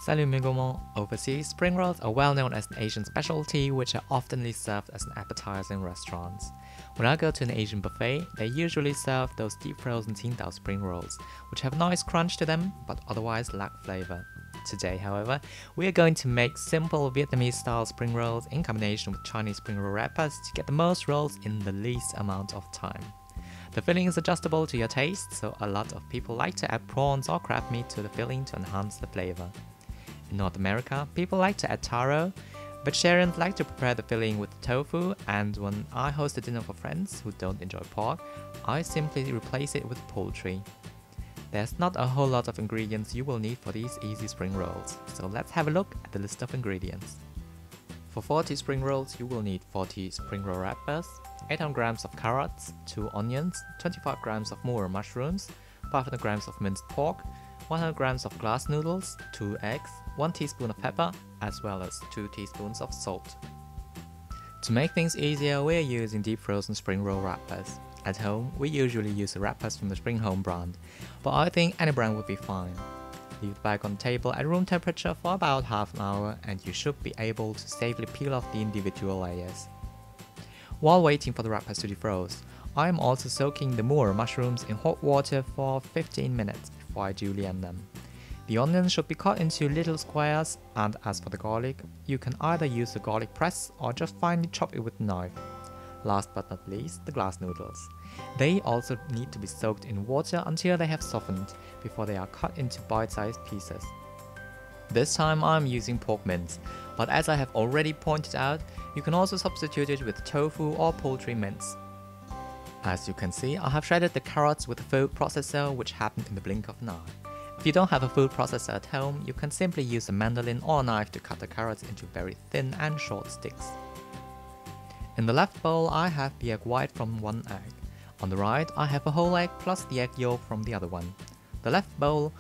Salut mes gourmands! Overseas, spring rolls are well known as an Asian specialty which are often served as an appetizer in restaurants. When I go to an Asian buffet, they usually serve those deep frozen Qingdao spring rolls, which have a nice crunch to them but otherwise lack flavor. Today, however, we are going to make simple Vietnamese style spring rolls in combination with Chinese spring roll wrappers to get the most rolls in the least amount of time. The filling is adjustable to your taste, so a lot of people like to add prawns or crab meat to the filling to enhance the flavor. In North America, people like to add taro, but Sharons like to prepare the filling with tofu, and when I host a dinner for friends who don't enjoy pork, I simply replace it with poultry. There's not a whole lot of ingredients you will need for these easy spring rolls, so let's have a look at the list of ingredients. For 40 spring rolls, you will need 40 spring roll wrappers, 800 grams of carrots, 2 onions, 25 grams of moor mushrooms, 500 grams of minced pork, 100 grams of glass noodles, 2 eggs, 1 teaspoon of pepper, as well as 2 teaspoons of salt. To make things easier, we're using deep frozen spring roll wrappers. At home, we usually use the wrappers from the Spring Home brand, but I think any brand would be fine. Leave the bag on the table at room temperature for about half an hour and you should be able to safely peel off the individual layers. While waiting for the wrappers to defrost, I am also soaking the moor mushrooms in hot water for 15 minutes before I julienne them. The onions should be cut into little squares, and as for the garlic, you can either use a garlic press or just finely chop it with a knife. Last but not least, the glass noodles. They also need to be soaked in water until they have softened, before they are cut into bite-sized pieces. This time I'm using pork mince, but as I have already pointed out, you can also substitute it with tofu or poultry mince. As you can see, I have shredded the carrots with a food processor, which happened in the blink of an eye. If you don't have a food processor at home, you can simply use a mandolin or a knife to cut the carrots into very thin and short sticks. In the left bowl, I have the egg white from one egg. On the right, I have a whole egg plus the egg yolk from the other one. The left bowl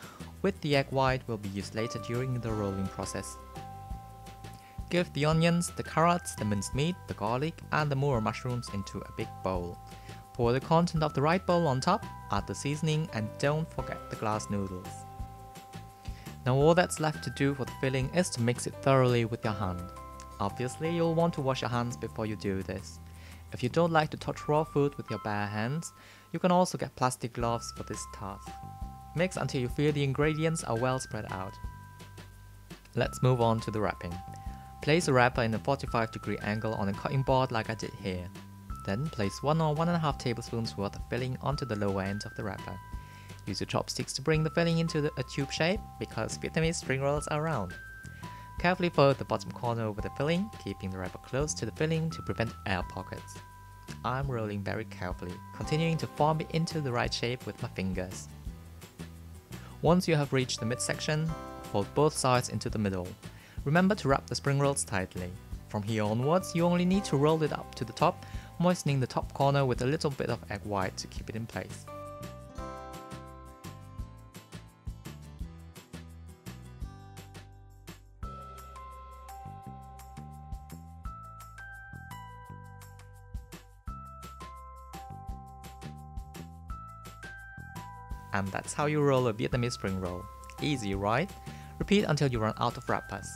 with the egg white will be used later during the rolling process. Give the onions, the carrots, the minced meat, the garlic, and the moor mushrooms into a big bowl. Pour the content of the right bowl on top, add the seasoning, and don't forget the glass noodles. Now all that's left to do for the filling is to mix it thoroughly with your hand. Obviously, you'll want to wash your hands before you do this. If you don't like to touch raw food with your bare hands, you can also get plastic gloves for this task. Mix until you feel the ingredients are well spread out. Let's move on to the wrapping. Place the wrapper in a 45-degree angle on a cutting board like I did here. Then place 1 or 1.5 tablespoons worth of filling onto the lower end of the wrapper. Use your chopsticks to bring the filling into a tube shape because Vietnamese spring rolls are round. Carefully fold the bottom corner over the filling, keeping the wrapper close to the filling to prevent air pockets. I'm rolling very carefully, continuing to form it into the right shape with my fingers. Once you have reached the midsection, fold both sides into the middle. Remember to wrap the spring rolls tightly. From here onwards, you only need to roll it up to the top, moistening the top corner with a little bit of egg white to keep it in place. And that's how you roll a Vietnamese spring roll. Easy, right? Repeat until you run out of wrappers.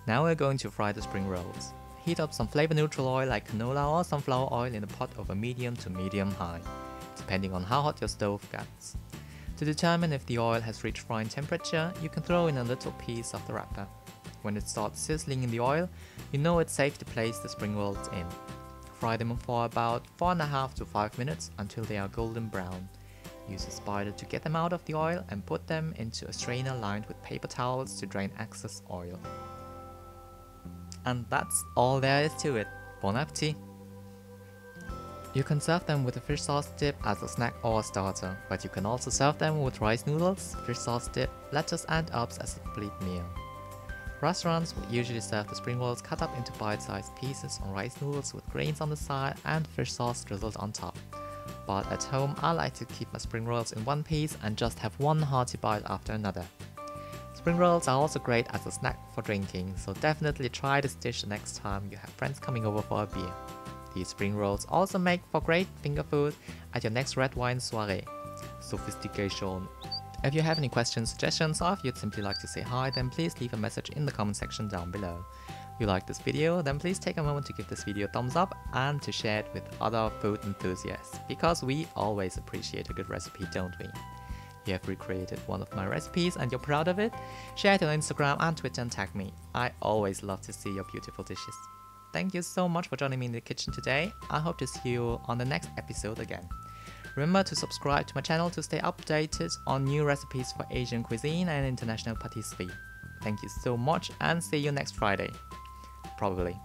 Now we're going to fry the spring rolls. Heat up some flavor neutral oil like canola or sunflower oil in a pot over medium to medium high, depending on how hot your stove gets. To determine if the oil has reached frying temperature, you can throw in a little piece of the wrapper. When it starts sizzling in the oil, you know it's safe to place the spring rolls in. Fry them for about 4.5 to 5 minutes until they are golden brown. Use a spider to get them out of the oil and put them into a strainer lined with paper towels to drain excess oil. And that's all there is to it. Bon appetit! You can serve them with a fish sauce dip as a snack or a starter, but you can also serve them with rice noodles, fish sauce dip, lettuce and herbs as a complete meal. Restaurants would usually serve the spring rolls cut up into bite-sized pieces on rice noodles with grains on the side and fish sauce drizzled on top. But at home, I like to keep my spring rolls in one piece and just have one hearty bite after another. Spring rolls are also great as a snack for drinking, so definitely try this dish the next time you have friends coming over for a beer. These spring rolls also make for great finger food at your next red wine soiree. Sophistication If you have any questions, suggestions, or if you'd simply like to say hi, then please leave a message in the comment section down below. If you like this video, then please take a moment to give this video a thumbs up and to share it with other food enthusiasts, because we always appreciate a good recipe, don't we? If you have recreated one of my recipes and you're proud of it, share it on Instagram and Twitter and tag me. I always love to see your beautiful dishes. Thank you so much for joining me in the kitchen today. I hope to see you on the next episode again. Remember to subscribe to my channel to stay updated on new recipes for Asian cuisine and international patisserie. Thank you so much and see you next Friday. Probably.